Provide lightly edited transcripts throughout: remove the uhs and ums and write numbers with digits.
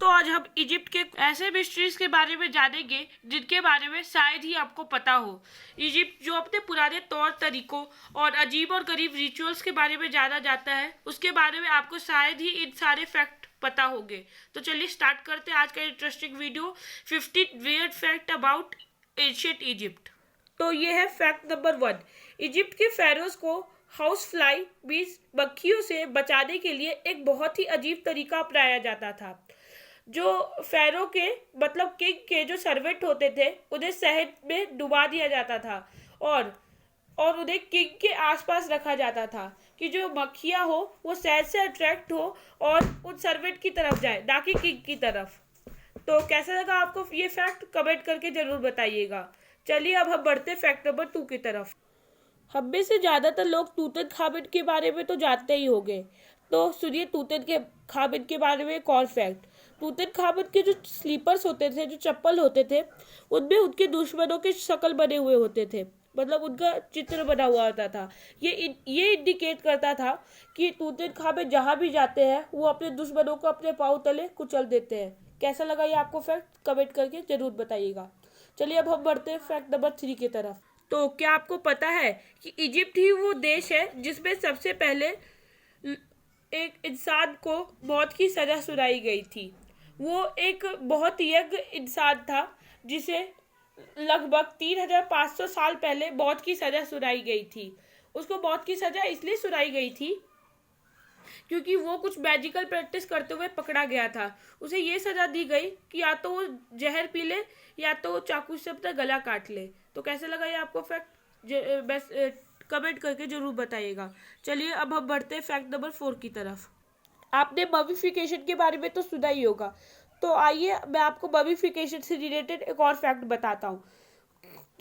दोस्तों, आज हम इजिप्ट के ऐसे मिस्ट्रीज के बारे में जानेंगे जिनके बारे में शायद ही आपको पता हो। इजिप्ट जो अपने पुराने तौर तरीकों और अजीब और गरीब रिचुअल्स के बारे में जाना जाता है, उसके बारे में आपको शायद ही इन सारे फैक्ट पता होंगे। तो चलिए स्टार्ट करते हैं आज का interesting video, 50 weird fact about ancient Egypt. तो ये है फैक्ट नंबर 1। इजिप्ट के फेरोज को हाउस फ्लाई मींस मक्खियों से बचाने के लिए एक बहुत ही अजीब तरीका अपनाया जाता था। जो फेरो के मतलब किंग के जो सर्वेंट होते थे, उन्हें शहद में डुबा दिया जाता था और उन्हें किंग के आसपास रखा जाता था कि जो मक्खियाँ हो वो शहद से अट्रैक्ट हो और उन सर्वेंट की तरफ जाए, ना कि किंग की तरफ। तो कैसा लगा आपको ये फैक्ट, कमेंट करके जरूर बताइएगा। चलिए अब हम बढ़ते फैक्ट नंबर 2 की तरफ। हम में से ज़्यादातर लोग तूतनखामुन के बारे में तो जानते ही होंगे, तो सुनिए तूतनखामुन के बारे में एक और फैक्ट। तूतनखामुन के जो स्लीपर्स होते थे, जो चप्पल होते थे, उनमें उनके दुश्मनों के शक्ल बने हुए होते थे, मतलब उनका चित्र बना हुआ होता था। ये इंडिकेट करता था कि तूतनखामुन जहाँ भी जाते हैं वो अपने दुश्मनों को अपने पाँव तले कुचल देते हैं। कैसा लगा ये आपको फैक्ट, कमेंट करके जरूर बताइएगा। चलिए अब हम बढ़ते हैं फैक्ट नंबर 3 की तरफ। तो क्या आपको पता है कि इजिप्ट ही वो देश है जिसमें सबसे पहले एक इंसान को मौत की सजा सुनाई गई थी। वो एक बहुत यंग इंसान था जिसे लगभग 3500 साल पहले मौत की सजा सुनाई गई थी। उसको मौत की सजा इसलिए सुनाई गई थी क्योंकि वो कुछ मैजिकल प्रैक्टिस करते हुए पकड़ा गया था। उसे ये सजा दी गई कि या तो वो जहर पी ले या तो चाकू से अपना गला काट ले। तो कैसे लगा ये आपको फैक्ट, बस कमेंट करके जरूर बताइएगा। चलिए अब हम बढ़ते हैं फैक्ट नंबर 4 की तरफ। आपने ममीफिकेशन के बारे में तो सुना ही होगा, तो आइए मैं आपको ममीफिकेशन से रिलेटेड एक और फैक्ट बताता हूँ।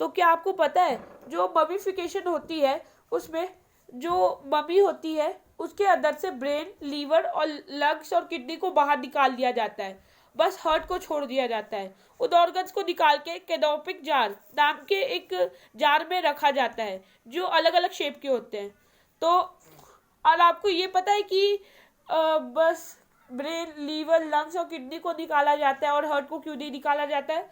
तो क्या आपको पता है जो ममीफिकेशन होती है उसमें जो ममी होती है उसके अंदर से ब्रेन, लीवर और लंग्स और किडनी को बाहर निकाल दिया जाता है, बस हार्ट को छोड़ दिया जाता है। उन ऑर्गन्स को निकाल के कैनोपिक जार नाम के एक जार में रखा जाता है जो अलग अलग शेप के होते हैं। तो और आपको ये पता है कि बस ब्रेन, लीवर, लंग्स और किडनी को निकाला जाता है और हार्ट को क्यों नहीं निकाला जाता है?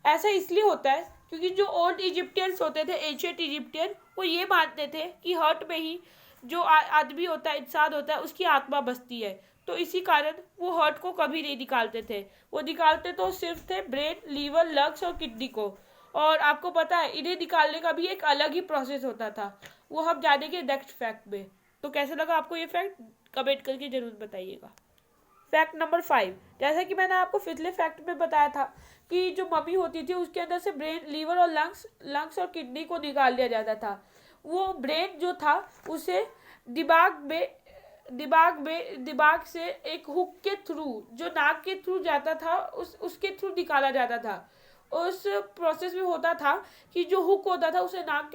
ऐसा इसलिए होता है क्योंकि जो ओल्ड इजिप्टियंस होते थे, एंशिएंट इजिप्टियन, वो ये मानते थे कि हार्ट में ही जो आदमी होता है, इंसान होता है, उसकी आत्मा बसती है। तो इसी कारण वो हार्ट को कभी नहीं निकालते थे। वो निकालते तो सिर्फ थे ब्रेन, लीवर, लंग्स और किडनी को। और आपको पता है इन्हें निकालने का भी एक अलग ही प्रोसेस होता था, वो हम जानेंगे नेक्स्ट फैक्ट में। तो कैसे लगा आपको ये फैक्ट, कमेंट करके जरूर बताइएगा। फैक्ट नंबर 5, जैसा कि मैंने आपको पिछले फैक्ट में बताया था कि जो मम्मी होती थी उसके अंदर से ब्रेन, लीवर और लंग्स और किडनी को निकाल दिया जाता था। वो ब्रेन जो था उसे दिमाग से एक हुक के थ्रू, जो नाक के थ्रू जाता था, उसके थ्रू निकाला जाता था। उस प्रोसेस में होता था कि जो हुक होता था उसे नाक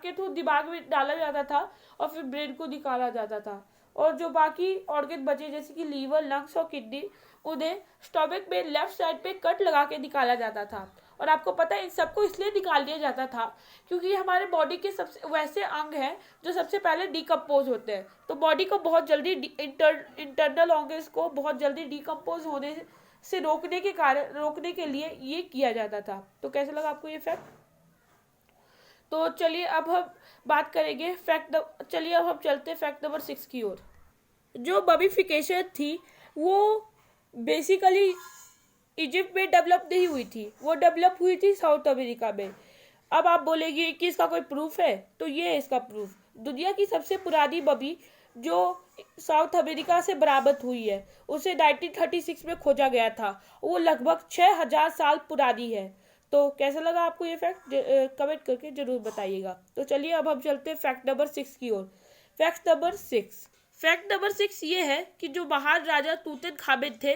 के थ्रू दिमाग में डाला जाता था और फिर ब्रेन को निकाला जाता था। और जो बाकी ऑर्गन बचे जैसे कि लीवर, लंग्स और किडनी, उन्हें स्टमक में लेफ्ट साइड पे कट लगा के निकाला जाता था। और आपको पता है इन सबको इसलिए निकाल दिया जाता था क्योंकि हमारे बॉडी के सबसे वैसे अंग हैं जो सबसे पहले डिकम्पोज होते हैं। तो बॉडी को बहुत जल्दी इंटरनल ऑर्गन्स को बहुत जल्दी डिकम्पोज होने से रोकने के लिए ये किया जाता था। तो कैसे लगा आपको ये फैक्ट? तो चलिए अब हम बात करेंगे चलिए अब हम चलते हैं फैक्ट नंबर 6 की ओर। जो ममीफिकेशन थी वो बेसिकली इजिप्ट में डेवलप नहीं हुई थी, वो डेवलप हुई थी साउथ अमेरिका में। अब आप बोलेंगे कि इसका कोई प्रूफ है, तो ये है इसका प्रूफ। दुनिया की सबसे पुरानी ममी जो साउथ अमेरिका से बरामद हुई है उसे 1936 में खोजा गया था। वो लगभग 6000 साल पुरानी है। तो कैसा लगा आपको ये फैक्ट, कमेंट करके जरूर बताइएगा। तो चलिए अब हम चलते हैं फैक्ट नंबर 6 की ओर। फैक्ट नंबर 6 ये है कि जो महान राजा तूतनखामुन थे,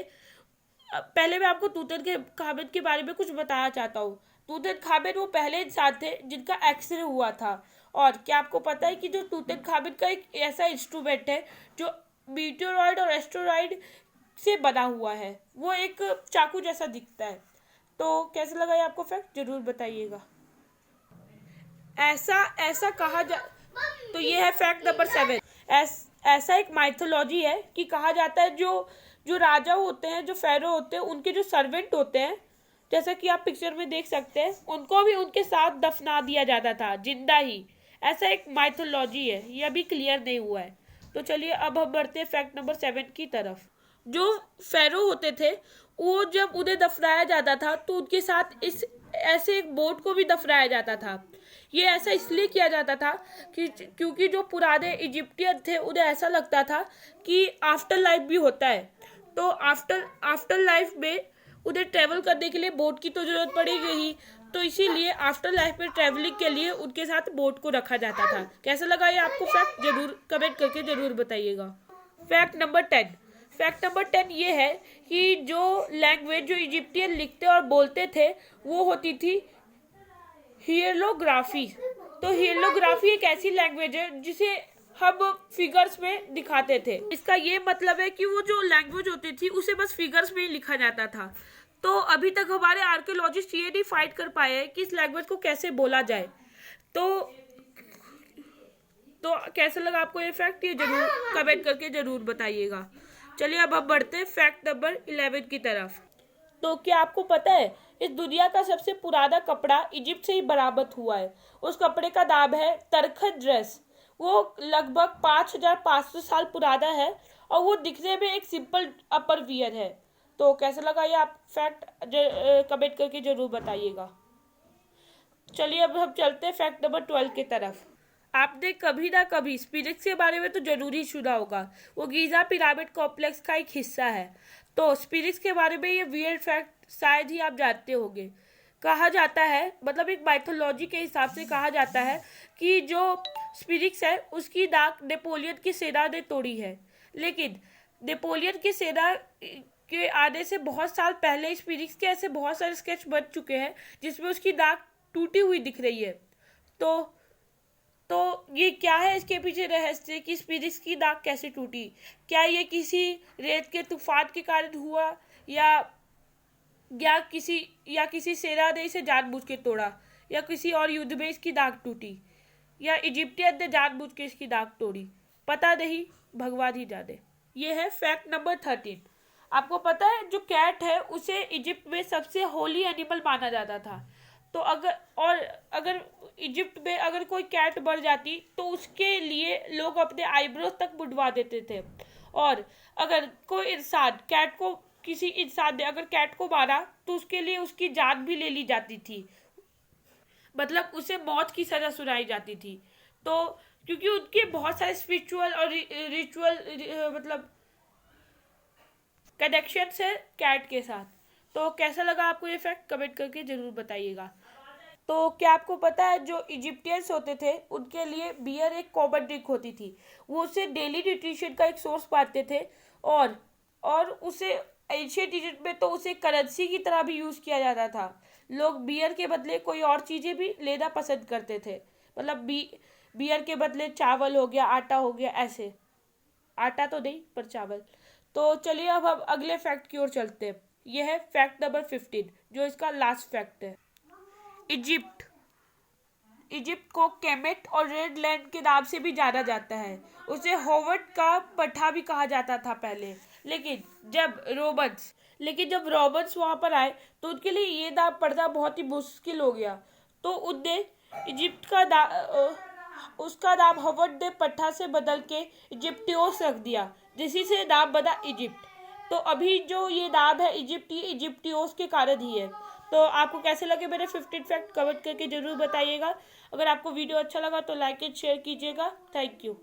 पहले मैं आपको तूतनखामुन के बारे में कुछ बताना चाहता हूँ। तूतनखामुन वो पहले इंसान थे जिनका एक्सरे हुआ था। और क्या आपको पता है कि जो तूतनखामुन का एक ऐसा इंस्ट्रूमेंट है जो मीटियोरॉइड और एस्टेरॉइड से बना हुआ है, वो एक चाकू जैसा दिखता है। तो कैसे लगा ये आपको फैक्ट, जरूर बताइएगा। ऐसा कहा जा तो ये है फैक्ट नंबर 7। ऐसा एक माइथोलॉजी है कि कहा जाता है जो जो राजा होते हैं, जो फेरो होते हैं, उनके जो सर्वेंट होते हैं, जैसा कि आप पिक्चर में देख सकते हैं, उनको भी उनके साथ दफना दिया जाता था जिंदा ही। ऐसा एक माइथोलॉजी है, ये अभी क्लियर नहीं हुआ है। तो चलिए अब हम बढ़ते हैं फैक्ट नंबर 7 की तरफ। जो फेरो होते थे वो जब उन्हें दफनाया जाता था तो उनके साथ इस ऐसे एक बोट को भी दफनाया जाता था। ये ऐसा इसलिए किया जाता था कि क्योंकि जो पुराने इजिप्टियन थे उन्हें ऐसा लगता था कि आफ्टर लाइफ भी होता है, तो आफ्टर लाइफ में उन्हें ट्रेवल करने के लिए बोट की तो जरूरत पड़ेगी ही, तो इसीलिए आफ्टर लाइफ में ट्रेवलिंग के लिए उनके साथ बोट को रखा जाता था। कैसा लगा ये आपको फैक्ट, जरूर कमेंट करके जरूर बताइएगा। Fact number 10। फैक्ट नंबर 10 ये है कि जो लैंग्वेज जो इजिप्टियन लिखते और बोलते थे वो होती थी हियरोग्राफी। तो हियरोग्राफी एक ऐसी लैंग्वेज है जिसे हम फिगर्स में दिखाते थे। इसका ये मतलब है कि वो जो लैंग्वेज होती थी उसे बस फिगर्स में ही लिखा जाता था। तो अभी तक हमारे आर्कियोलॉजिस्ट ये नहीं फाइट कर पाए हैं कि इस लैंग्वेज को कैसे बोला जाए। तो कैसा लगा आपको ये फैक्ट, ये जरूर कमेंट करके जरूर बताइएगा। चलिए अब हम बढ़ते हैं फैक्ट नंबर 11 की तरफ। तो क्या आपको पता है इस दुनिया का सबसे पुराना कपड़ा इजिप्ट से ही बरामद हुआ है। उस कपड़े का नाम है तरखत ड्रेस। वो लगभग 5500 साल पुराना है और वो दिखने में एक सिंपल अपर वियर है। तो कैसा लगा ये आप फैक्ट कमेंट करके जरूर बताइएगा। चलिए अब हम चलते हैं फैक्ट नंबर 12 की तरफ। आपने कभी ना कभी स्फिंक्स के बारे में तो जरूर ही सुना होगा। वो गीजा पिरामिड कॉम्प्लेक्स का एक हिस्सा है। तो स्फिंक्स के बारे में ये वियर्ड फैक्ट शायद ही आप जानते होंगे। कहा जाता है, मतलब एक माइथोलॉजी के हिसाब से कहा जाता है कि जो स्फिंक्स है उसकी दाग नेपोलियन की सेना ने तोड़ी है। लेकिन नेपोलियन की सेना के आने से बहुत साल पहले स्फिंक्स के ऐसे बहुत सारे स्केच बन चुके हैं जिसमें उसकी दाग टूटी हुई दिख रही है। तो ये क्या है इसके पीछे रहस्य कि स्फिंक्स की दाग कैसे टूटी? क्या ये किसी रेत के तूफान के कारण हुआ या किसी सेना ने इसे जानबूझ के तोड़ा, या किसी और युद्ध में इसकी दाग टूटी, या इजिप्टियन ने जानबूझ के इसकी दाग तोड़ी? पता नहीं, भगवान ही जाने। ये है फैक्ट नंबर 13। आपको पता है जो कैट है उसे इजिप्ट में सबसे होली एनिमल माना जाता था। तो अगर इजिप्ट में अगर कोई कैट मर जाती तो उसके लिए लोग अपने आईब्रोज तक मुड़वा देते थे। और अगर कोई इंसान किसी इंसान ने अगर कैट को मारा तो उसके लिए उसकी जान भी ले ली जाती थी, मतलब उसे मौत की सजा सुनाई जाती थी। तो क्योंकि उनके बहुत सारे स्पिरिचुअल और रिचुअल मतलब कनेक्शंस है कैट के साथ। तो कैसा लगा आपको ये फैक्ट, कमेंट करके जरूर बताइएगा। तो क्या आपको पता है जो इजिप्टियंस होते थे उनके लिए बियर एक कॉमन ड्रिंक होती थी। वो उसे डेली न्यूट्रिशन का एक सोर्स पाते थे और उसे एंशिएंट इजिप्ट में तो उसे करेंसी की तरह भी यूज किया जाता था। लोग बियर के बदले कोई और चीजें भी लेना पसंद करते थे, मतलब बियर के बदले चावल हो गया, आटा हो गया, ऐसे। आटा तो नहीं पर चावल। तो चलिए अब हम अगले फैक्ट की ओर चलते हैं। यह है फैक्ट नंबर 15 जो इसका लास्ट फैक्ट है। इजिप्ट को केमेट और रेड लैंड के नाम से भी जाना जाता है। उसे होवर्ड का पट्टा भी कहा जाता था पहले, लेकिन जब रोमन्स वहां पर आए तो उनके लिए ये नाम पढ़ना बहुत ही मुश्किल हो गया। तो उनने इजिप्ट का उसका नाम होवर्ड ने पट्टा से बदल के इजिप्टियोस रख दिया, जिसी से नाम बना इजिप्ट। तो अभी जो ये नाम है इजिप्टियोस के कारण ही है। तो आपको कैसे लगे मेरे 15 फैक्ट, कमेंट करके जरूर बताइएगा। अगर आपको वीडियो अच्छा लगा तो लाइक एंड शेयर कीजिएगा। Thank you.